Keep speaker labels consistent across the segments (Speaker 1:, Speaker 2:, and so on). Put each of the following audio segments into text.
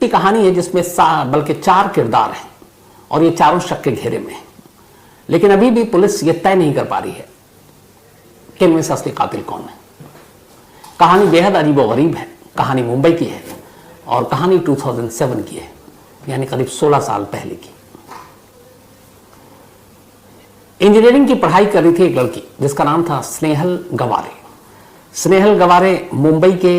Speaker 1: की कहानी है जिसमें बल्कि 4 किरदार हैं और ये चारों शक के घेरे में हैं, लेकिन अभी भी पुलिस ये तय नहीं कर पा रही है कि इनमें से असली कातिल कौन है। कहानी बेहद अजीबोगरीब है। कहानी मुंबई की है और कहानी 2007 की है, यानी करीब 16 साल पहले की। इंजीनियरिंग की पढ़ाई कर रही थी एक लड़की जिसका नाम था स्नेहल गवारे। स्नेहल गवारे मुंबई के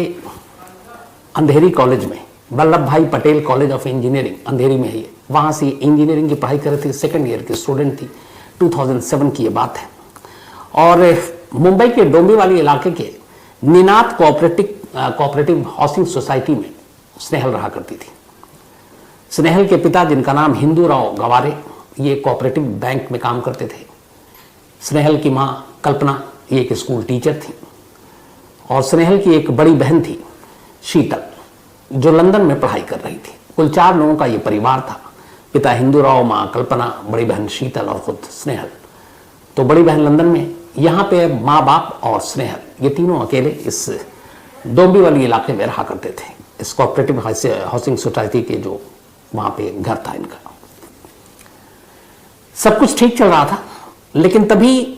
Speaker 1: अंधेरी कॉलेज में, वल्लभ भाई पटेल कॉलेज ऑफ इंजीनियरिंग अंधेरी में है ये, वहाँ से इंजीनियरिंग की पढ़ाई कर रही थी। सेकेंड ईयर की स्टूडेंट थी। 2007 की ये बात है। और मुंबई के डोंबिवली इलाके के निनाद कोऑपरेटिव हाउसिंग सोसाइटी में स्नेहल रहा करती थी। स्नेहल के पिता, जिनका नाम हिंदूराव गवारे, ये कोऑपरेटिव बैंक में काम करते थे। स्नेहल की माँ कल्पना ये एक स्कूल टीचर थी और स्नेहल की एक बड़ी बहन थी शीतल, जो लंदन में पढ़ाई कर रही थी। कुल 4 लोगों का ये परिवार था। पिता हिंदूराव, माँ कल्पना, बड़ी बहन शीतल और खुद स्नेहल। तो बड़ी बहन लंदन में, यहाँ पे माँ बाप और स्नेहल ये तीनों अकेले इस डोंबिवली इलाके में रहा करते थे, इस कोऑपरेटिव हाउसिंग सोसाइटी के जो वहाँ पे घर था इनका। सब कुछ ठीक चल रहा था, लेकिन तभी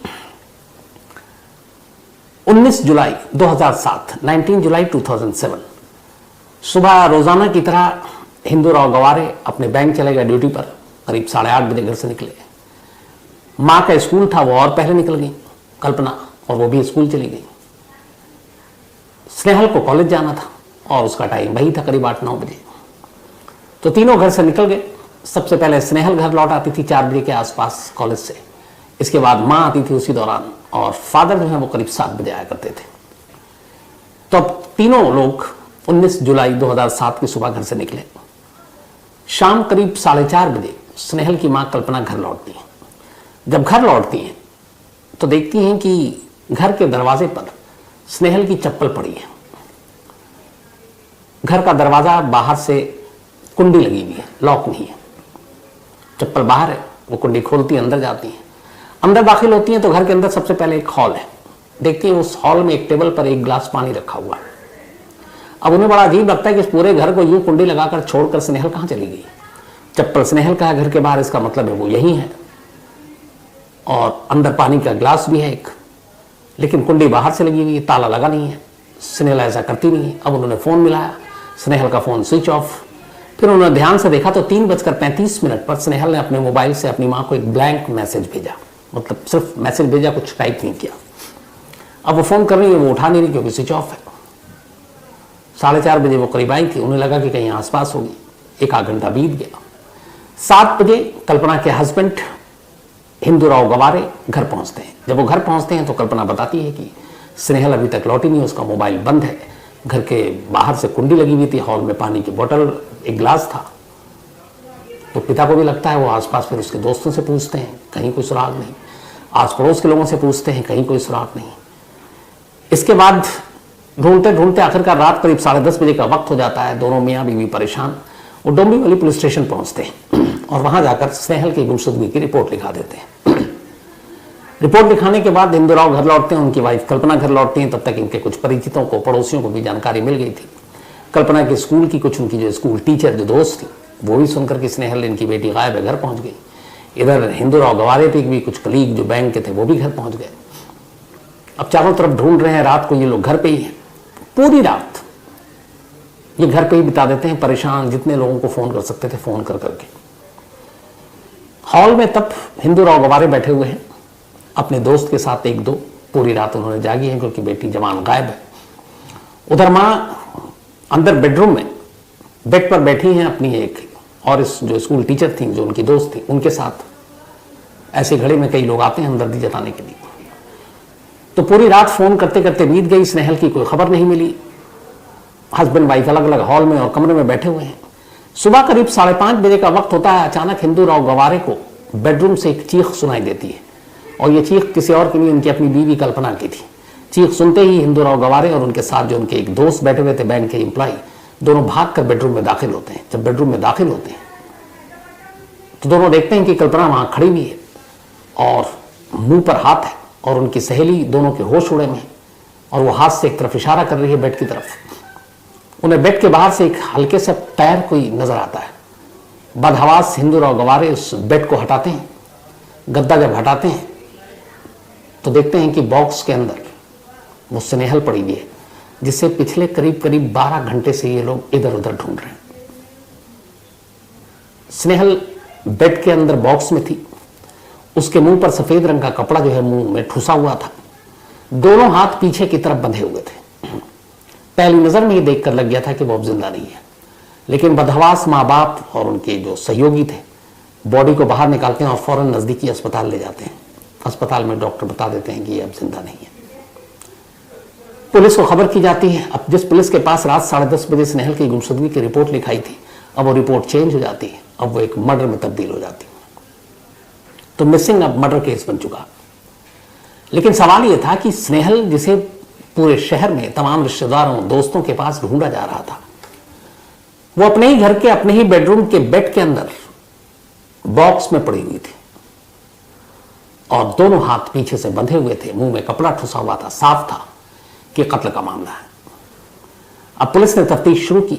Speaker 1: 19 जुलाई 2007, 19 जुलाई 2007 सुबह रोजाना की तरह हिंदूराव गवारे अपने बैंक चले गए ड्यूटी पर। करीब 8:30 बजे घर से निकले। माँ का स्कूल था, वो और पहले निकल गई कल्पना, और वो भी स्कूल चली गई। स्नेहल को कॉलेज जाना था और उसका टाइम वही था, करीब 8-9 बजे। तो तीनों घर से निकल गए। सबसे पहले स्नेहल घर लौट आती थी 4 बजे के आसपास कॉलेज से। इसके बाद माँ आती थी उसी दौरान, और फादर जो है वो करीब 7 बजे आया करते थे। तो अब तीनों लोग 19 जुलाई 2007 की सुबह घर से निकले। शाम करीब 4:30 बजे स्नेहल की माँ कल्पना घर लौटती है। जब घर लौटती हैं तो देखती हैं कि घर के दरवाजे पर स्नेहल की चप्पल पड़ी है। घर का दरवाजा बाहर से कुंडी लगी हुई है, लॉक नहीं है। चप्पल बाहर है, वो कुंडी खोलती है, अंदर जाती है। अंदर दाखिल होती हैं तो घर के अंदर सबसे पहले एक हॉल है। देखती है उस हॉल में एक टेबल पर एक गिलास पानी रखा हुआ है। अब उन्हें बड़ा अजीब लगता है कि इस पूरे घर को यूं कुंडी लगाकर छोड़कर स्नेहल कहाँ चली गई। चप्पल स्नेहल का है घर के बाहर, इसका मतलब है वो यही है, और अंदर पानी का गिलास भी है एक, लेकिन कुंडी बाहर से लगी हुई है, ताला लगा नहीं है। स्नेहल ऐसा करती नहीं है। अब उन्होंने फ़ोन मिलाया, स्नेहल का फ़ोन स्विच ऑफ। फिर उन्होंने ध्यान से देखा तो 3:35 पर स्नेहल ने अपने मोबाइल से अपनी माँ को एक ब्लैंक मैसेज भेजा, मतलब सिर्फ मैसेज भेजा, कुछ टाइप नहीं किया। अब वो फ़ोन कर रही है, वो उठा नहीं रही क्योंकि स्विच ऑफ है। 4:30 बजे वो करीब आई थी। उन्हें लगा कि कहीं आसपास होगी। 1-8 घंटा बीत गया। 7 बजे कल्पना के हस्बैंड हिंदूराव गवारे घर पहुंचते हैं। जब वो घर पहुंचते हैं तो कल्पना बताती है कि स्नेहल अभी तक लौटी नहीं, उसका मोबाइल बंद है। घर के बाहर से कुंडी लगी हुई थी, हॉल में पानी की बोतल, एक गिलास था। तो पिता को भी लगता है, वो आसपास फिर उसके दोस्तों से पूछते हैं, कहीं कोई सुराग नहीं। आस पड़ोस के लोगों से पूछते हैं, कहीं कोई सुराग नहीं। इसके बाद ढूंढते ढूंढते आखिरकार रात करीब 10:30 बजे का वक्त हो जाता है। दोनों मियाँ बीवी परेशान, वो डोंबिवली पुलिस स्टेशन पहुंचते हैं और वहां जाकर स्नेहल की गुमशुदगी की रिपोर्ट लिखा देते हैं। रिपोर्ट लिखाने के बाद हिंदूराव घर लौटते हैं, उनकी वाइफ कल्पना घर लौटती हैं। तब तक इनके कुछ परिचितों को, पड़ोसियों को भी जानकारी मिल गई थी। कल्पना के स्कूल की कुछ, उनकी जो स्कूल टीचर जो दोस्त थी, वो भी सुनकर कि स्नेहल, इनकी बेटी गायब है, घर पहुंच गई। इधर हिंदूराव गवारे पे भी कुछ कलीग जो बैंक के थे वो भी घर पहुंच गए। अब चारों तरफ ढूंढ रहे हैं। रात को ये लोग घर पे ही हैं। पूरी रात ये घर पे ही बिता देते हैं, परेशान, जितने लोगों को फोन कर सकते थे फोन कर करके। हॉल में तब हिंदूराव गवारे बैठे हुए हैं अपने दोस्त के साथ, 1-2। पूरी रात उन्होंने जागी है क्योंकि बेटी जवान गायब है। उधर माँ अंदर बेडरूम में बेड पर बैठी हैं अपनी एक और इस जो स्कूल टीचर थी, जो उनकी दोस्त थी, उनके साथ। ऐसे घड़ी में कई लोग आते हैं हमदर्दी जताने के लिए। तो पूरी रात फोन करते करते बीत गई। स्नेहल की कोई खबर नहीं मिली। हस्बैंड वाइफ अलग अलग हॉल में और कमरे में बैठे हुए हैं। सुबह करीब 5:30 बजे का वक्त होता है। अचानक हिंदूराव गवारे को बेडरूम से एक चीख सुनाई देती है, और ये चीख किसी और की नहीं, उनकी अपनी बीवी कल्पना की थी। चीख सुनते ही हिंदूराव गवारे और उनके साथ जो उनके एक दोस्त बैठे हुए थे, बैंक के एम्प्लॉय, दोनों भागकर बेडरूम में दाखिल होते हैं। जब बेडरूम में दाखिल होते हैं तो दोनों देखते हैं कि कल्पना वहां खड़ी हुई है और मुंह पर हाथ है, और उनकी सहेली, दोनों के होश उड़े में, और वो हाथ से एक तरफ इशारा कर रही है बेड की तरफ। उन्हें बेड के बाहर से एक हल्के से पैर कोई नजर आता है। बदहवास हिंदूराव गवारे उस बेड को हटाते हैं। गद्दा जब हटाते हैं तो देखते हैं कि बॉक्स के अंदर वो स्नेहल पड़ी हुई है, जिसे पिछले करीब करीब 12 घंटे से ये लोग इधर उधर ढूंढ रहे हैं। स्नेहल बेड के अंदर बॉक्स में थी। उसके मुंह पर सफेद रंग का कपड़ा जो है मुंह में ठुसा हुआ था। दोनों हाथ पीछे की तरफ बंधे हुए थे। पहली नजर में ये देखकर लग गया था कि वो अब जिंदा नहीं है, लेकिन बदहवास माँ बाप और उनके जो सहयोगी थे बॉडी को बाहर निकालते हैं और फौरन नजदीकी अस्पताल ले जाते हैं। अस्पताल में डॉक्टर बता देते हैं कि ये अब जिंदा नहीं है। पुलिस को खबर की जाती है। अब जिस पुलिस के पास रात 10:30 बजे स्नेहल की गुमशुदगी की रिपोर्ट लिखाई थी, अब वो रिपोर्ट चेंज हो जाती है। अब वो एक मर्डर में तब्दील हो जाती है। तो मिसिंग अब मर्डर केस बन चुका। लेकिन सवाल यह था कि स्नेहल, जिसे पूरे शहर में तमाम रिश्तेदारों दोस्तों के पास ढूंढा जा रहा था, वो अपने ही घर के अपने ही बेडरूम के बेड के अंदर बॉक्स में पड़ी हुई थी और दोनों हाथ पीछे से बंधे हुए थे। मुंह में कपड़ा ठुसा हुआ था। साफ था कि कत्ल का मामला है। अब पुलिस ने तफ्तीश शुरू की।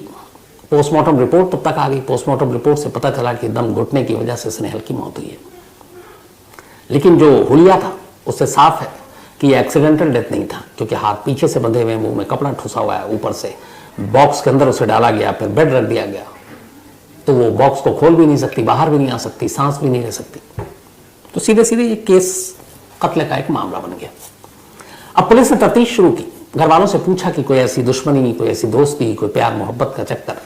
Speaker 1: पोस्टमार्टम रिपोर्ट तब तक आ गई। पोस्टमार्टम रिपोर्ट से पता चला कि दम घुटने की वजह से स्नेहल की मौत हुई है। लेकिन जो हुलिया था उससे साफ है कि यह एक्सीडेंटल डेथ नहीं था, क्योंकि हाथ पीछे से बंधे हुए, मुंह में कपड़ा ठुसा हुआ है, ऊपर से बॉक्स के अंदर उसे डाला गया, फिर बेड रख दिया गया, तो वो बॉक्स को खोल भी नहीं सकती, बाहर भी नहीं आ सकती, सांस भी नहीं ले सकती। तो सीधे सीधे ये केस कत्ल का एक मामला बन गया। अब पुलिस ने तफ्तीश शुरू की। घर वालों से पूछा कि कोई ऐसी दुश्मनी, कोई ऐसी दोस्ती, कोई प्यार मोहब्बत का चक्कर।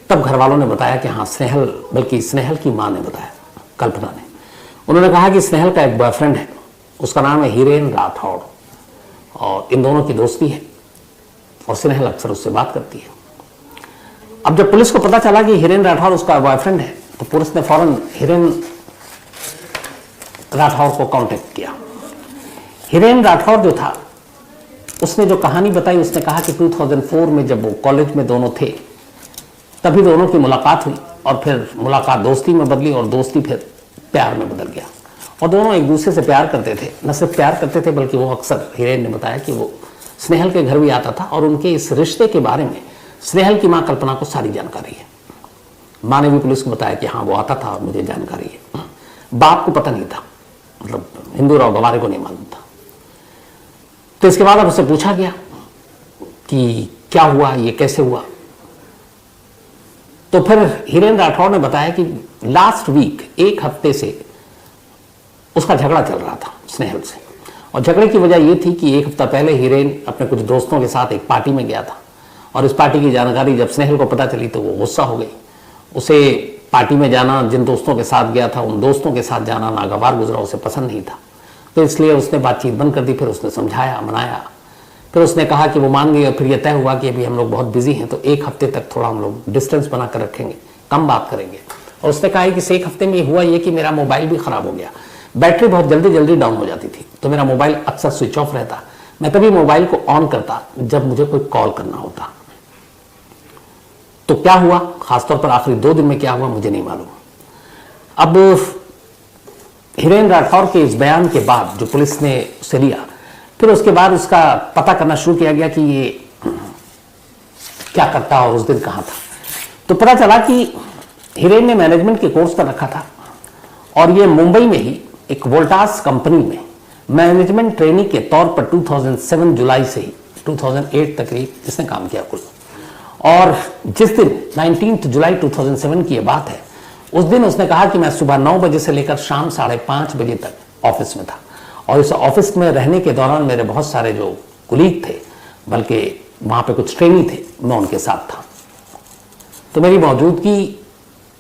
Speaker 1: तब घर वालों ने बताया कि हाँ, स्नेहल, बल्कि स्नेहल की मां ने बताया, कल्पना ने। उन्होंने कहा कि स्नेहल का एक बॉयफ्रेंड है, उसका नाम है हिरेन राठौड़, और इन दोनों की दोस्ती है और स्नेहल अक्सर उससे बात करती है। अब जब पुलिस को पता चला कि हिरेन राठौड़ उसका बॉयफ्रेंड है, तो पुलिस ने फौरन हिरेन राठौड़ को कांटेक्ट किया। हिरेन राठौड़ जो था, उसने जो कहानी बताई, उसने कहा कि 2004 में जब वो कॉलेज में दोनों थे, तभी दोनों की मुलाकात हुई और फिर मुलाकात दोस्ती में बदली और दोस्ती फिर प्यार में बदल गया। और दोनों एक दूसरे से प्यार करते थे। न सिर्फ प्यार करते थे, बल्कि वो अक्सर, हिरेन ने बताया कि वो स्नेहल के घर भी आता था और उनके इस रिश्ते के बारे में स्नेहल की मां कल्पना को सारी जानकारी है। मां ने भी पुलिस को बताया कि हाँ, वो आता था और मुझे जानकारी है। बाप को पता नहीं था, मतलब हिंदूराव गवारे को नहीं मालूम था। तो इसके बाद अब उससे पूछा गया कि क्या हुआ, ये कैसे हुआ। तो फिर हिरेन राठौड़ ने बताया कि लास्ट वीक, एक हफ्ते से उसका झगड़ा चल रहा था स्नेहल से, और झगड़े की वजह यह थी कि एक हफ्ता पहले हिरेन अपने कुछ दोस्तों के साथ एक पार्टी में गया था और इस पार्टी की जानकारी जब स्नेहल को पता चली तो वो गुस्सा हो गई। उसे पार्टी में जाना, जिन दोस्तों के साथ गया था उन दोस्तों के साथ जाना नागवार गुजरा, उसे पसंद नहीं था। तो इसलिए उसने बातचीत बंद कर दी। फिर उसने समझाया, मनाया, फिर उसने कहा कि वो मान गई और फिर यह तय हुआ कि अभी हम लोग बहुत बिजी हैं, तो एक हफ्ते तक थोड़ा हम लोग डिस्टेंस बनाकर रखेंगे, कम बात करेंगे। और उसने कहा कि एक हफ्ते में हुआ ये कि मेरा मोबाइल भी खराब हो गया, बैटरी बहुत जल्दी जल्दी डाउन हो जाती थी, तो मेरा मोबाइल अक्सर स्विच ऑफ रहता। मैं तभी मोबाइल को ऑन करता जब मुझे कोई कॉल करना होता। तो क्या हुआ, खासतौर पर आखिरी 2 दिन में क्या हुआ, मुझे नहीं मालूम। अब हिरेन राठौड़ के इस बयान के बाद जो पुलिस ने उसे लिया, फिर उसके बाद उसका पता करना शुरू किया गया कि ये क्या करता और उस दिन कहाँ था। तो पता चला कि हिरेन ने मैनेजमेंट के कोर्स कर रखा था और ये मुंबई में ही एक वोल्टास कंपनी में मैनेजमेंट ट्रेनी के तौर पर 2007 जुलाई से ही 2008 तक इसने काम किया कुल। और जिस दिन 19 जुलाई 2007 की ये बात है, उस दिन उसने कहा कि मैं सुबह 9 बजे से लेकर शाम 5:30 बजे तक ऑफिस में था और इस ऑफिस में रहने के दौरान मेरे बहुत सारे जो कुलीग थे, बल्कि वहां पे कुछ ट्रेनी थे, मैं उनके साथ था। तो मेरी मौजूदगी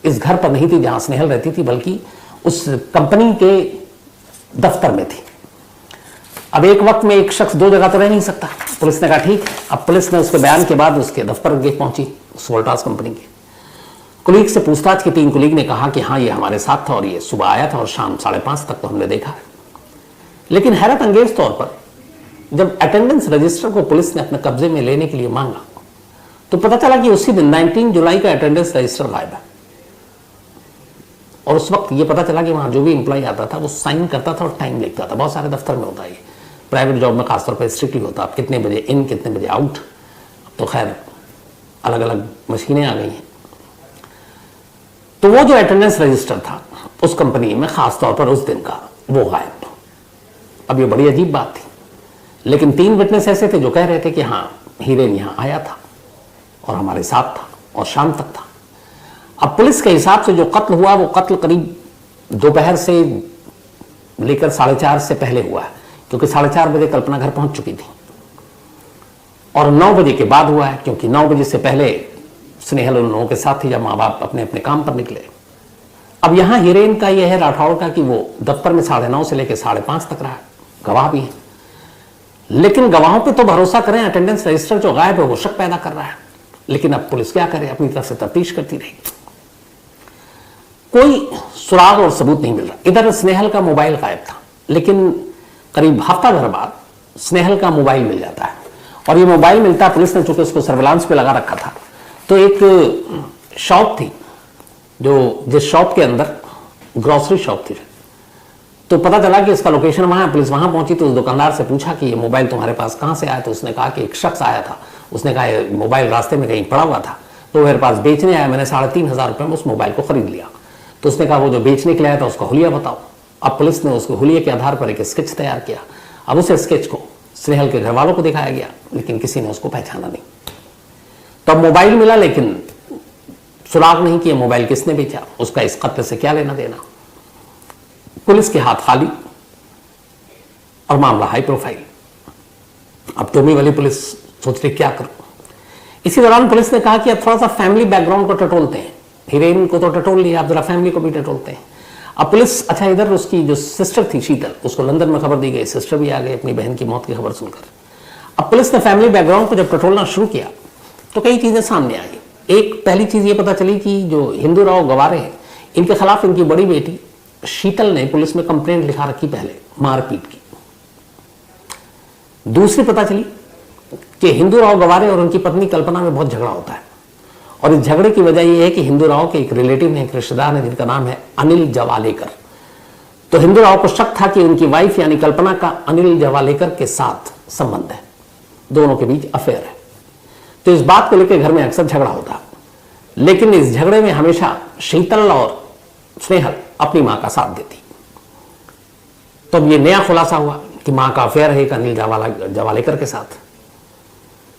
Speaker 1: इस घर पर नहीं थी जहां स्नेहल रहती थी, बल्कि उस कंपनी के दफ्तर में थी। अब एक वक्त में एक शख्स 2 जगह तो रह नहीं सकता। पुलिस ने कहा ठीक है। अब पुलिस ने उसके बयान के बाद उसके दफ्तर पहुंची, उस वोल्टास कंपनी के कुलीग से पूछताछ की। 3 कुलीग ने कहा कि हाँ, ये हमारे साथ था और ये सुबह आया था और शाम 5:30 तक तो हमने देखा है। लेकिन हैरत अंगेज तौर पर जब अटेंडेंस रजिस्टर को पुलिस ने अपने कब्जे में लेने के लिए मांगा, तो पता चला कि उसी दिन 19 जुलाई का अटेंडेंस रजिस्टर गायब है। और उस वक्त ये पता चला कि वहां जो भी एम्प्लॉय आता था वो साइन करता था और टाइम लिखता था। बहुत सारे दफ्तर में होता है, ये प्राइवेट जॉब में खासतौर पर स्ट्रिक्टली होता है, आप कितने बजे इन, कितने बजे आउट। तो खैर अलग अलग मशीनें आ गई हैं। तो वो जो अटेंडेंस रजिस्टर था उस कंपनी में खास तौर पर उस दिन का, वो गायब। अब ये बड़ी अजीब बात थी, लेकिन 3 विटनेस ऐसे थे जो कह रहे थे कि हाँ हीरेन यहां आया था और हमारे साथ था और शाम तक था। अब पुलिस के हिसाब से जो कत्ल हुआ वो कत्ल करीब दोपहर से लेकर 4:30 से पहले हुआ है, क्योंकि 4:30 बजे कल्पना घर पहुंच चुकी थी, और 9 बजे के बाद हुआ है, क्योंकि 9 बजे से पहले स्नेहल उन लोगों के साथ थी जब माँ बाप अपने अपने काम पर निकले। अब यहां हीरेन का यह है राठौड़ का कि वो दफ्तर में 9:30 से लेकर 5:30 तक रहा है, गवाह भी है, लेकिन गवाहों पे तो भरोसा करें, अटेंडेंस रजिस्टर जो गायब है वो शक पैदा कर रहा है। लेकिन अब पुलिस क्या करे, अपनी तरफ से तफ्तीश करती रही, कोई सुराग और सबूत नहीं मिल रहा। इधर स्नेहल का मोबाइल गायब था, लेकिन करीब हफ्ता भर बाद स्नेहल का मोबाइल मिल जाता है, और ये मोबाइल मिलता है, पुलिस ने चूंकि उसको सर्विलांस पे लगा रखा था, तो एक शॉप थी जो जिस शॉप के अंदर ग्रोसरी शॉप थी, तो पता चला कि इसका लोकेशन वहां है। पुलिस वहां पहुंची तो उस दुकानदार से पूछा कि ये मोबाइल तुम्हारे पास कहां से आया, तो उसने कहा कि एक शख्स आया था, उसने कहा ये मोबाइल रास्ते में कहीं पड़ा हुआ था तो मेरे पास बेचने आया, मैंने 3,500 रुपये में उस मोबाइल को खरीद लिया। तो उसने कहा वो जो बेचने के लिए आया था उसका हुलिया बताओ। अब पुलिस ने उसको हुलिये के आधार पर एक स्केच तैयार किया। अब उस स्केच को स्नेहल के घर वालों को दिखाया गया, लेकिन किसी ने उसको पहचाना नहीं। तो अब मोबाइल मिला, लेकिन सुराग नहीं कि मोबाइल किसने बेचा, उसका इस कत्ल से क्या लेना देना। पुलिस के हाथ खाली और मामला हाई प्रोफाइल। अब टोमी वाली पुलिस सोच रही क्या करो। इसी दौरान पुलिस ने कहा कि अब थोड़ा सा फैमिली बैकग्राउंड को टटोलते हैं, हीरोइन को तो टटोल लिया, अब जरा फैमिली को भी टटोलते हैं। अब पुलिस, अच्छा इधर उसकी जो सिस्टर थी शीतल, उसको लंदन में खबर दी गई, सिस्टर भी आ गई अपनी बहन की मौत की खबर सुनकर। अब पुलिस ने फैमिली बैकग्राउंड को जब टटोलना शुरू किया तो कई चीजें सामने आई। एक पहली चीज ये पता चली कि जो हिंदू राव गवारे हैं, इनके खिलाफ इनकी बड़ी बेटी शीतल ने पुलिस में कंप्लेंट लिखा रखी पहले मारपीट की। दूसरी पता चली कि हिंदू राव गवारे और उनकी पत्नी कल्पना में बहुत झगड़ा होता है, और इस झगड़े की वजह यह है कि हिंदू राव के एक रिलेटिव ने, एक रिश्तेदार ने, जिनका नाम है अनिल जवालेकर। तो हिंदू राव को शक था कि उनकी वाइफ यानी कल्पना का अनिल जवालेकर के साथ संबंध है, दोनों के बीच अफेयर है। तो इस बात को लेकर घर में अक्सर झगड़ा होता, लेकिन इस झगड़े में हमेशा शीतल और स्नेहल अपनी मां का साथ देती। तो अब ये नया खुलासा हुआ कि मां का अफेयर है एक अनिल जवालेकर के साथ।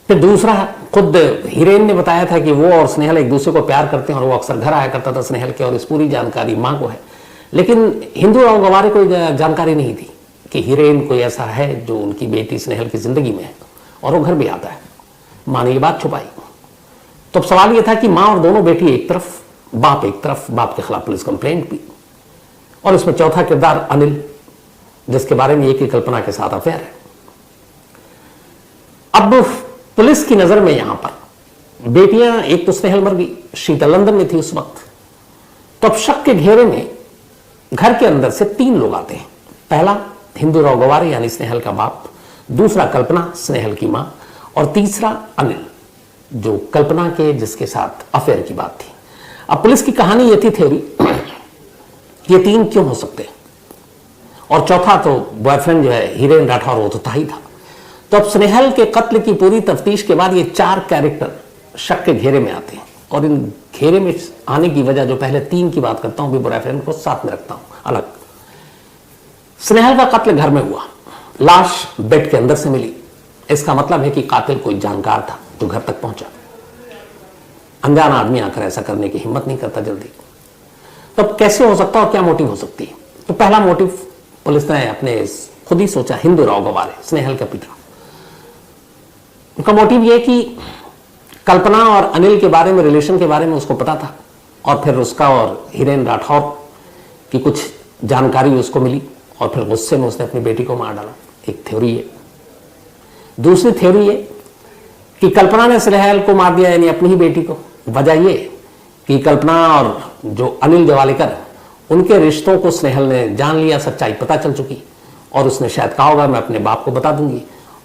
Speaker 1: फिर दूसरा, खुद हीरेन ने बताया था कि वो और स्नेहल एक दूसरे को प्यार करते हैं और वो अक्सर घर आया करता था स्नेहल के, और इस पूरी जानकारी मां को है। लेकिन हिंदू राव गवारे को जानकारी नहीं थी कि हीरेन कोई ऐसा है जो उनकी बेटी स्नेहल की जिंदगी में है, और वो घर भी आता है। मां ने ये बात छुपाई। तो अब सवाल ये था कि मां और दोनों बेटी एक तरफ, बाप एक तरफ, बाप के खिलाफ पुलिस कंप्लेंट भी, और इसमें चौथा किरदार अनिल, जिसके बारे में एक ही कल्पना के साथ अफेयर है। अब पुलिस की नजर में यहां पर बेटियां, एक तो स्नेहल मर गई, शीतल लंदन में थी उस वक्त। तो अब शक के घेरे में घर के अंदर से 3 लोग आते हैं। पहला हिंदू राव गवारे यानी स्नेहल का बाप, दूसरा कल्पना स्नेहल की मां, और तीसरा अनिल जो कल्पना के जिसके साथ अफेयर की बात थी। अब पुलिस की कहानी ये थी, थ्योरी, ये 3 क्यों हो सकते हैं, और चौथा तो बॉयफ्रेंड जो है हीरेन राठौर, वो तो था ही था। तो अब स्नेहल के कत्ल की पूरी तफ्तीश के बाद ये 4 कैरेक्टर शक के घेरे में आते हैं, और इन घेरे में आने की वजह, जो पहले 3 की बात करता हूं, भी बॉयफ्रेंड को साथ में रखता हूं अलग। स्नेहल का कत्ल घर में हुआ, लाश बेड के अंदर से मिली, इसका मतलब है कि कातिल कोई जानकार था जो घर तक पहुंचा। अनजान आदमी आकर ऐसा करने की हिम्मत नहीं करता जल्दी। तो अब कैसे हो सकता है और क्या मोटिव हो सकती है? तो पहला मोटिव पुलिस ने अपने खुद ही सोचा, हिंदू राव गवारे, स्नेहल का पिता। उनका मोटिव यह कि कल्पना और अनिल के बारे में, रिलेशन के बारे में उसको पता था, और फिर उसका और हीरेन राठौर की कुछ जानकारी उसको मिली, और फिर गुस्से में उसने अपनी बेटी को मार डाला। एक थ्योरी है। दूसरी थ्योरी है कि कल्पना ने स्नेहल को मार दिया, यानी अपनी ही बेटी को। वजह ये कि कल्पना और जो अनिल जवालेकर, उनके रिश्तों को स्नेहल ने जान लिया, सच्चाई पता चल चुकी, और उसने शायद कहा होगा मैं अपने बाप को बता दूंगी,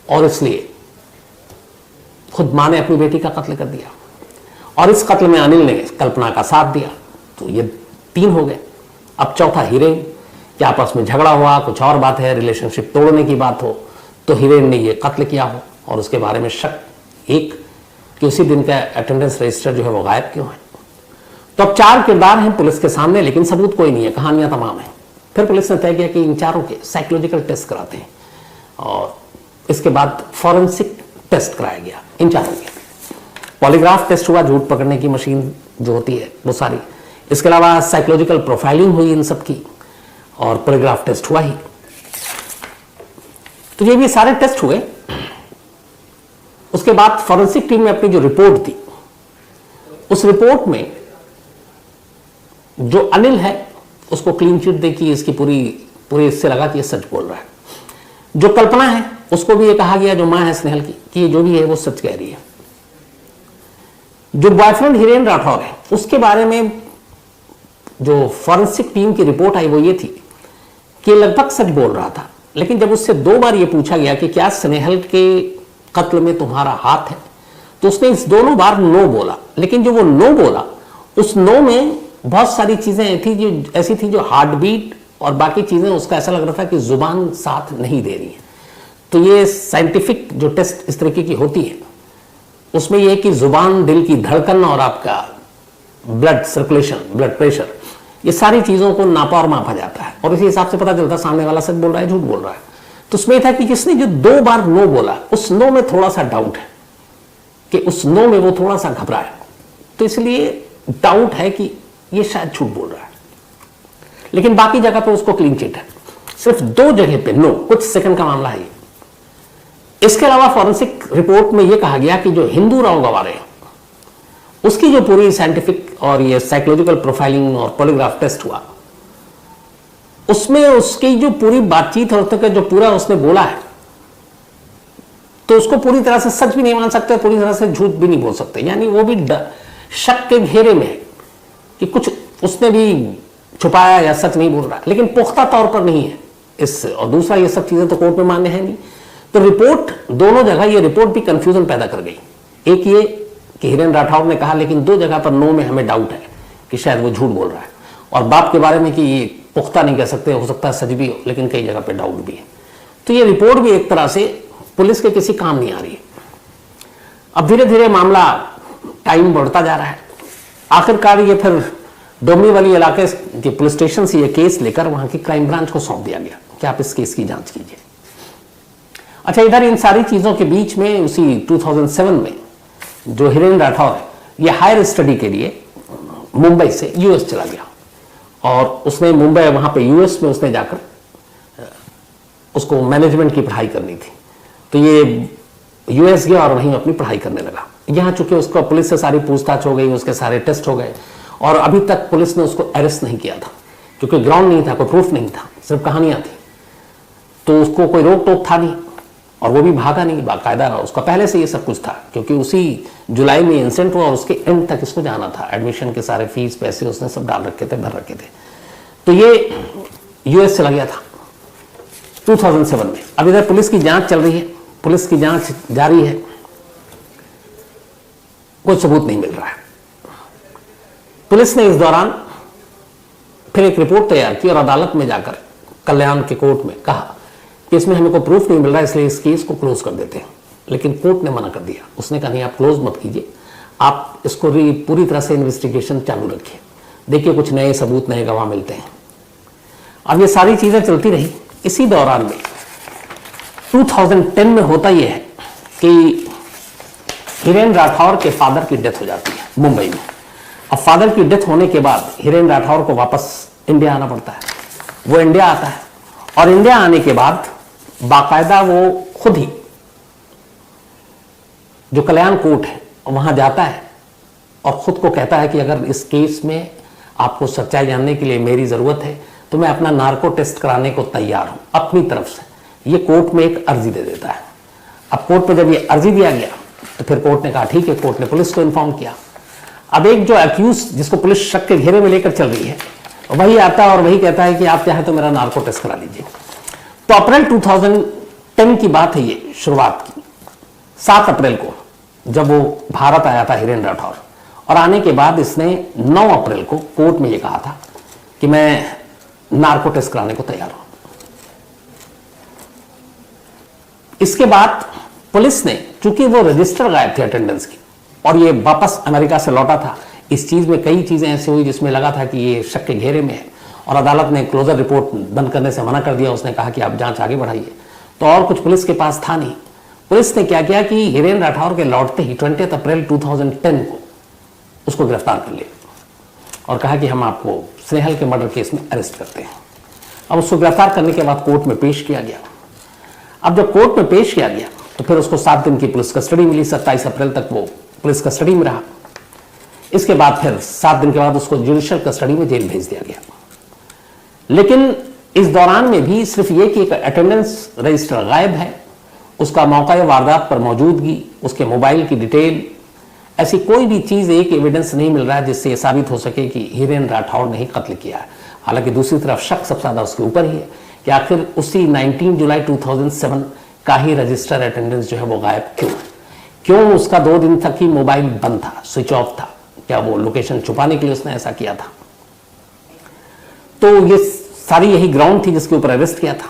Speaker 1: और इसलिए खुद मां ने अपनी बेटी का कत्ल कर दिया, और इस कत्ल में अनिल ने कल्पना का साथ दिया। तो ये 3 हो गए। अब चौथा हीरेन, कि आपस में झगड़ा हुआ, कुछ और बात है, रिलेशनशिप तोड़ने की बात हो, तो हीरेन ने ये कत्ल किया हो, और उसके बारे में शक एक कि उसी दिन का अटेंडेंस रजिस्टर जो है वो गायब क्यों है। तो अब 4 किरदार हैं पुलिस के सामने, लेकिन सबूत कोई नहीं है, कहानियां तमाम हैं। फिर पुलिस ने तय किया कि इन चारों के साइकोलॉजिकल टेस्ट कराते हैं और इसके बाद फॉरेंसिक टेस्ट कराया गया। इन चारों के पॉलीग्राफ टेस्ट हुआ, झूठ पकड़ने की मशीन जो होती है वो सारी। इसके अलावा साइकोलॉजिकल प्रोफाइलिंग हुई इन सब की और पॉलीग्राफ टेस्ट हुआ ही। तो ये भी सारे टेस्ट हुए। उसके बाद फॉरेंसिक टीम ने अपनी जो रिपोर्ट दी, उस रिपोर्ट में जो अनिल है उसको क्लीन चिट दी कि इसकी पूरी इससे लगा कि ये सच बोल रहा है। जो कल्पना है उसको भी ये कहा गया, जो मां है स्नेहल की, कि ये जो भी है वो सच कह रही है। जो बॉयफ्रेंड हिरेन राठौर है उसके बारे में जो फॉरेंसिक टीम की रिपोर्ट आई वो ये थी कि लगभग सच बोल रहा था, लेकिन जब उससे 2 बार ये पूछा गया कि क्या स्नेहल के कत्ल में तुम्हारा हाथ है, तो उसने इस दोनों बार नो बोला। लेकिन जो वो नो बोला, उस नो में बहुत सारी चीजें थी जो ऐसी थी जो हार्ट बीट और बाकी चीजें, उसका ऐसा लग रहा था कि जुबान साथ नहीं दे रही है। तो ये साइंटिफिक जो टेस्ट इस तरीके की होती है उसमें यह कि जुबान, दिल की धड़कन और आपका ब्लड सर्कुलेशन, ब्लड प्रेशर, ये सारी चीजों को नापा और मापा जाता है और इसी हिसाब से पता चलता है सामने वाला सच बोल रहा है झूठ बोल रहा है। तो उसमें था कि जिसने जो 2 बार नो बोला, उस नो में थोड़ा सा डाउट है कि उस नो में वो थोड़ा सा घबराया, तो इसलिए डाउट है कि ये शायद झूठ बोल रहा है। लेकिन बाकी जगह पे उसको क्लीन चिट है, सिर्फ 2 जगह पे नो, कुछ सेकंड का मामला है। इसके अलावा फॉरेंसिक रिपोर्ट में यह कहा गया कि जो हिंदू राव गवारे हैं उसकी जो पूरी साइंटिफिक और ये साइकोलॉजिकल प्रोफाइलिंग और पॉलीग्राफ टेस्ट हुआ, उसमें उसकी जो पूरी बातचीत और जो पूरा उसने बोला है, तो उसको पूरी तरह से सच भी नहीं मान सकते, पूरी तरह से झूठ भी नहीं बोल सकते। यानी वो भी शक के घेरे में है कि कुछ उसने भी छुपाया या सच नहीं बोल रहा, लेकिन पुख्ता तौर पर नहीं है इस। और दूसरा, ये सब चीजें तो कोर्ट में मान्य है नहीं। तो रिपोर्ट दोनों जगह, ये रिपोर्ट भी कंफ्यूजन पैदा कर गई। एक ये कि हिरेन राठौर ने कहा, लेकिन 2 जगह पर नो में हमें डाउट है कि शायद वो झूठ बोल रहा है, और बाप के बारे में कि ये पुख्ता नहीं कह सकते, हो सकता है सच भी हो, लेकिन कई जगह पे डाउट भी है। तो ये रिपोर्ट भी एक तरह से पुलिस के किसी काम नहीं आ रही है। अब धीरे धीरे मामला टाइम बढ़ता जा रहा है। आखिरकार ये फिर डोंबिवली इलाके के पुलिस स्टेशन से ये केस लेकर वहां की क्राइम ब्रांच को सौंप दिया गया कि आप इस केस की जांच कीजिए। अच्छा, इधर इन सारी चीजों के बीच में उसी 2007 में जो हिरेन राठौर है, ये हायर स्टडी के लिए मुंबई से यूएस चला गया और उसने मुंबई, वहां पे यूएस में उसने जाकर उसको मैनेजमेंट की पढ़ाई करनी थी। तो ये यूएस गया और वहीं अपनी पढ़ाई करने लगा। यहां चूंकि उसको पुलिस से सारी पूछताछ हो गई, उसके सारे टेस्ट हो गए और अभी तक पुलिस ने उसको अरेस्ट नहीं किया था, क्योंकि ग्राउंड नहीं था, कोई प्रूफ नहीं था, सिर्फ कहानियां थी। तो उसको कोई रोक टोक था नहीं और वो भी भागा नहीं, बाकायदा उसका पहले से ये सब कुछ था, क्योंकि उसी जुलाई में इंसिडेंट हुआ और उसके एंड तक इसको जाना था। एडमिशन के सारे फीस पैसे उसने सब डाल रखे थे, भर रखे थे। तो ये यूएस चला गया था 2007 में। अब इधर पुलिस की जांच चल रही है, पुलिस की जांच जारी है, कोई सबूत नहीं मिल रहा है। पुलिस ने इस दौरान फिर एक रिपोर्ट तैयार की और अदालत में जाकर कल्याण के कोर्ट में कहा कि इसमें हमें कोई प्रूफ नहीं मिल रहा है, इसलिए इस केस को क्लोज कर देते हैं। लेकिन कोर्ट ने मना कर दिया। उसने कहा नहीं, आप क्लोज मत कीजिए, आप इसको पूरी तरह से इन्वेस्टिगेशन चालू रखिए, देखिए कुछ नए सबूत, नए गवाह मिलते हैं। अब ये सारी चीजें चलती रही। इसी दौरान में 2010 में होता यह है कि हिरेन राठौर के फादर की डेथ हो जाती है मुंबई में। अब फादर की डेथ होने के बाद हिरेन राठौर को वापस इंडिया आना पड़ता है। वो इंडिया आता है और इंडिया आने के बाद बाकायदा वो खुद ही जो कल्याण कोर्ट है वहां जाता है और खुद को कहता है कि अगर इस केस में आपको सच्चाई जानने के लिए मेरी जरूरत है तो मैं अपना नार्को टेस्ट कराने को तैयार हूं अपनी तरफ से। ये कोर्ट में एक अर्जी दे देता है। अब कोर्ट पे जब ये अर्जी दिया गया तो फिर कोर्ट ने कहा ठीक है, कोर्ट ने पुलिस को इन्फॉर्म किया। अब एक जो अक्यूज जिसको पुलिस शक के घेरे में लेकर चल रही है वही आता है और वही कहता है कि आप चाहे तो मेरा नार्को टेस्ट करा लीजिए। तो अप्रैल 2010 की बात है, ये शुरुआत की 7 अप्रैल को जब वो भारत आया था हिरेन राठौर, और आने के बाद इसने 9 अप्रैल को कोर्ट में ये कहा था कि मैं नार्को टेस्ट कराने को तैयार हूं। इसके बाद पुलिस ने, चूंकि वो रजिस्टर गायब थे अटेंडेंस की, और ये वापस अमेरिका से लौटा था। इस चीज में कई चीजें ऐसी हुई जिसमें लगा था कि ये शक के घेरे में है, और अदालत ने क्लोजर रिपोर्ट बंद करने से मना कर दिया। उसने कहा कि आप जांच आगे बढ़ाइए। तो और कुछ पुलिस के पास था नहीं। पुलिस ने क्या किया कि हिरेन राठौर के लौटते ही 20 अप्रैल 2010 को उसको गिरफ्तार कर लिया और कहा कि हम आपको स्नेहल के मर्डर केस में अरेस्ट करते हैं। अब उसको गिरफ्तार करने के बाद कोर्ट में पेश किया गया। अब जब कोर्ट में पेश किया गया तो फिर उसको 7 दिन की पुलिस कस्टडी मिली। 27 अप्रैल तक वो पुलिस कस्टडी में रहा। इसके बाद फिर 7 दिन के बाद उसको जुडिशियल कस्टडी में जेल भेज दिया गया। लेकिन इस दौरान में भी सिर्फ ये कि एक अटेंडेंस रजिस्टर गायब है, उसका मौका या वारदात पर मौजूदगी, उसके मोबाइल की डिटेल, ऐसी कोई भी चीज, एक एविडेंस नहीं मिल रहा है जिससे यह साबित हो सके कि हिरेन राठौर ने ही कत्ल किया है। हालांकि दूसरी तरफ शक सबसे ज्यादा उसके ऊपर ही है कि आखिर उसी 19 जुलाई 2007 का ही रजिस्टर अटेंडेंस जो है वो गायब क्यों उसका 2 दिन तक ही मोबाइल बंद था, स्विच ऑफ था। क्या वो लोकेशन छुपाने के लिए उसने ऐसा किया था? तो ये सारी यही ग्राउंड थी जिसके ऊपर अरेस्ट किया था।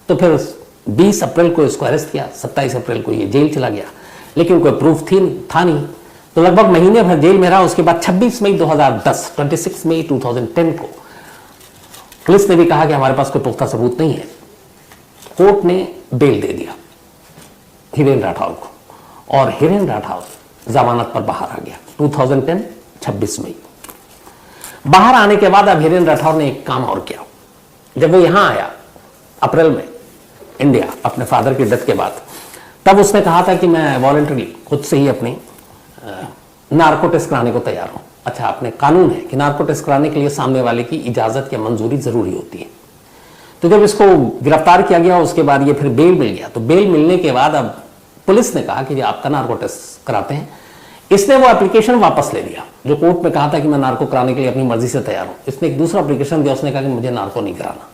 Speaker 1: तो फिर 20 अप्रैल को इसको अरेस्ट किया, 27 अप्रैल को ये जेल चला गया, लेकिन कोई प्रूफ था नहीं। तो लगभग महीने भर जेल में रहा। उसके बाद 26 मई 2010 26 मई 2010 को पुलिस ने भी कहा कि हमारे पास कोई पुख्ता सबूत नहीं है। कोर्ट ने बेल दे दिया हिरेन राठौर को और हिरेन राठौर जमानत पर बाहर आ गया 2010 26 मई। बाहर आने के बाद अब हिरेन राठौर ने एक काम और किया। जब वो यहां आया अप्रैल में इंडिया अपने फादर की डेथ के बाद, तब उसने कहा था कि मैं वॉलंटरी खुद से ही अपनी नार्को टेस्ट कराने को तैयार हूं। अच्छा, अपने कानून है कि नार्को टेस्ट कराने के लिए सामने वाले की इजाजत या मंजूरी जरूरी होती है। तो जब इसको गिरफ्तार किया गया उसके बाद ये फिर बेल मिल गया। तो बेल मिलने के बाद अब पुलिस ने कहा कि आपका नार्को टेस्ट कराते हैं। इसने वो एप्लीकेशन वापस ले लिया जो कोर्ट में कहा था कि मैं नार्को कराने के लिए अपनी मर्जी से तैयार हूं। इसने एक दूसरा एप्लीकेशन दिया। उसने कहा कि मुझे नार्को नहीं कराना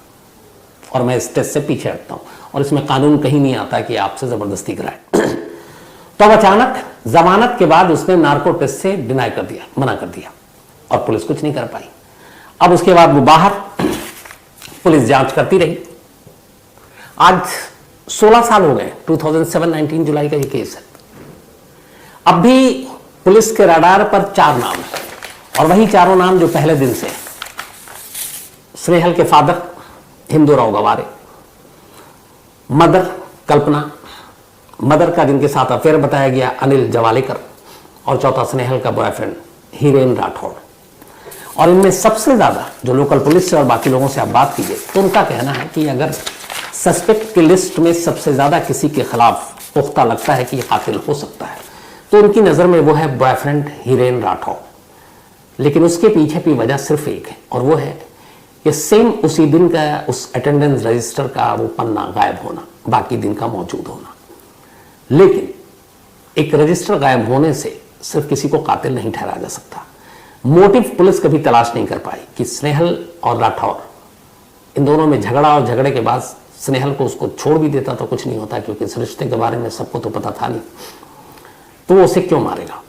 Speaker 1: और मैं इस टेस्ट से पीछे हटता हूं, और इसमें कानून कहीं नहीं आता कि आपसे जबरदस्ती कराए। तो अब अचानक जमानत के बाद उसने नार्को टेस्ट से डिनाई कर दिया, मना कर दिया, और पुलिस कुछ नहीं कर पाई। अब उसके बाद वो बाहर, पुलिस जांच करती रही। आज 16 साल हो गए। 2007 19 जुलाई का ये केस है। अब भी पुलिस के रडार पर 4 नाम है, और वही चारों नाम जो पहले दिन से स्नेहल के फादर हिंदूराव गवारे, मदर कल्पना, मदर का जिनके साथ अफेयर बताया गया अनिल जवालेकर, और चौथा स्नेहल का बॉयफ्रेंड हिरेन राठौर। और इनमें सबसे ज्यादा जो लोकल पुलिस से और बाकी लोगों से आप बात कीजिए तो उनका कहना है कि अगर सस्पेक्ट की लिस्ट में सबसे ज्यादा किसी के खिलाफ पुख्ता लगता है कि ये कातिल हो सकता है तो उनकी नजर में वो है बॉयफ्रेंड हिरेन राठौर। लेकिन उसके पीछे की वजह सिर्फ एक है, और वो है कि सेम उसी दिन का उस अटेंडेंस रजिस्टर का वो पन्ना गायब होना, बाकी दिन का मौजूद होना। लेकिन एक रजिस्टर गायब होने से सिर्फ किसी को कातिल नहीं ठहराया जा सकता। मोटिव पुलिस कभी तलाश नहीं कर पाई कि स्नेहल और राठौर, इन दोनों में झगड़ा, और झगड़े के बाद स्नेहल को उसको छोड़ भी देता तो कुछ नहीं होता, क्योंकि इस रिश्ते के बारे में सबको तो पता था नहीं। तो वो उसे क्यों मारेगा?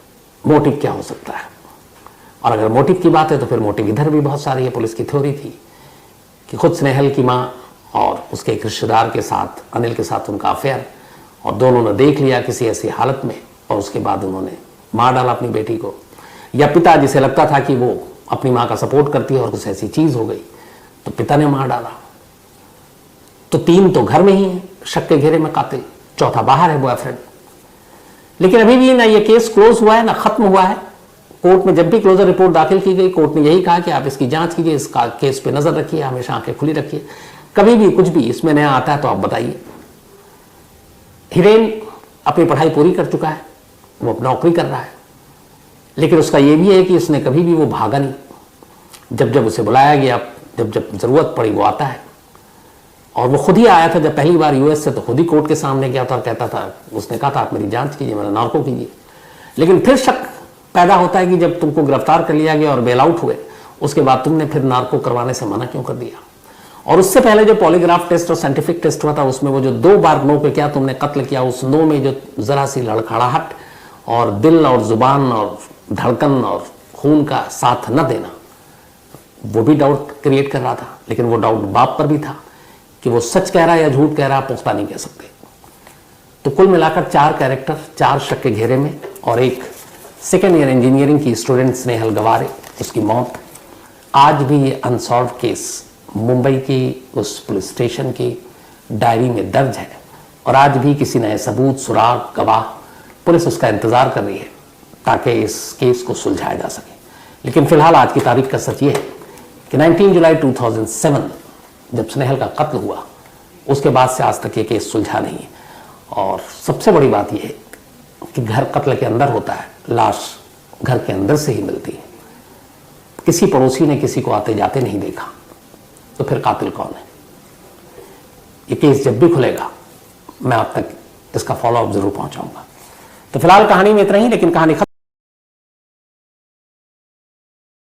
Speaker 1: मोटिव क्या हो सकता है? और अगर मोटिव की बात है तो फिर मोटिव इधर भी बहुत सारी है। पुलिस की थ्योरी थी कि खुद स्नेहल की मां और उसके एक रिश्तेदार के साथ, अनिल के साथ उनका अफेयर, और दोनों ने देख लिया किसी ऐसी हालत में, और उसके बाद उन्होंने मार डाला अपनी बेटी को। या पिता, जिसे लगता था कि वो अपनी मां का सपोर्ट करती है और कुछ ऐसी चीज हो गई तो पिता ने मार डाला। तो 3 तो घर में ही है शक के घेरे में कातिल, चौथा बाहर है बॉयफ्रेंड। लेकिन अभी भी ना ये केस क्लोज हुआ है ना खत्म हुआ है। कोर्ट में जब भी क्लोजर रिपोर्ट दाखिल की गई, कोर्ट ने यही कहा कि आप इसकी जांच कीजिए, इसका केस पे नजर रखिए, हमेशा आंखें खुली रखिए, कभी भी कुछ भी इसमें नया आता है तो आप बताइए। हिरेन अपनी पढ़ाई पूरी कर चुका है, वो नौकरी कर रहा है, लेकिन उसका ये भी है कि उसने कभी भी वो भागा नहीं। जब जब उसे बुलाया गया, जब जब जरूरत पड़ी वो आता है। और वो खुद ही आया था जब पहली बार यूएस से, तो खुद ही कोर्ट के सामने गया था और कहता था, उसने कहा था आप मेरी जांच कीजिए, मेरा नार्को कीजिए। लेकिन फिर शक पैदा होता है कि जब तुमको गिरफ्तार कर लिया गया और बेल आउट हुए, उसके बाद तुमने फिर नार्को करवाने से मना क्यों कर दिया? और उससे पहले जो पॉलीग्राफ टेस्ट और साइंटिफिक टेस्ट हुआ था उसमें वो जो 2 बार नो पे क्या तुमने कत्ल किया, उस नो में जो जरा सी लड़खड़ाहट और दिल और जुबान और धड़कन और खून का साथ न देना, वो भी डाउट क्रिएट कर रहा था। लेकिन वो डाउट बाप पर भी था कि वो सच कह रहा है या झूठ कह रहा है, पुख्ता नहीं कह सकते। तो कुल मिलाकर 4 कैरेक्टर, 4 शक के घेरे में, और एक सेकेंड ईयर इंजीनियरिंग की स्टूडेंट स्नेहल गवारे, उसकी मौत। आज भी ये अनसॉल्व केस मुंबई की उस पुलिस स्टेशन की डायरी में दर्ज है और आज भी किसी नए सबूत, सुराग, गवाह, पुलिस उसका इंतजार कर रही है ताकि इस केस को सुलझाया जा सके। लेकिन फिलहाल आज की तारीख का सच ये है कि 19 जुलाई 2007 जब स्नेहल का कत्ल हुआ उसके बाद से आज तक ये केस सुलझा नहीं है। और सबसे बड़ी बात यह है कि घर कत्ल के अंदर होता है, लाश घर के अंदर से ही मिलती है। किसी पड़ोसी ने किसी को आते जाते नहीं देखा, तो फिर कातिल कौन है? ये केस जब भी खुलेगा मैं आप तक इसका फॉलोअप जरूर पहुंचाऊंगा। तो फिलहाल कहानी में इतना ही, लेकिन कहानी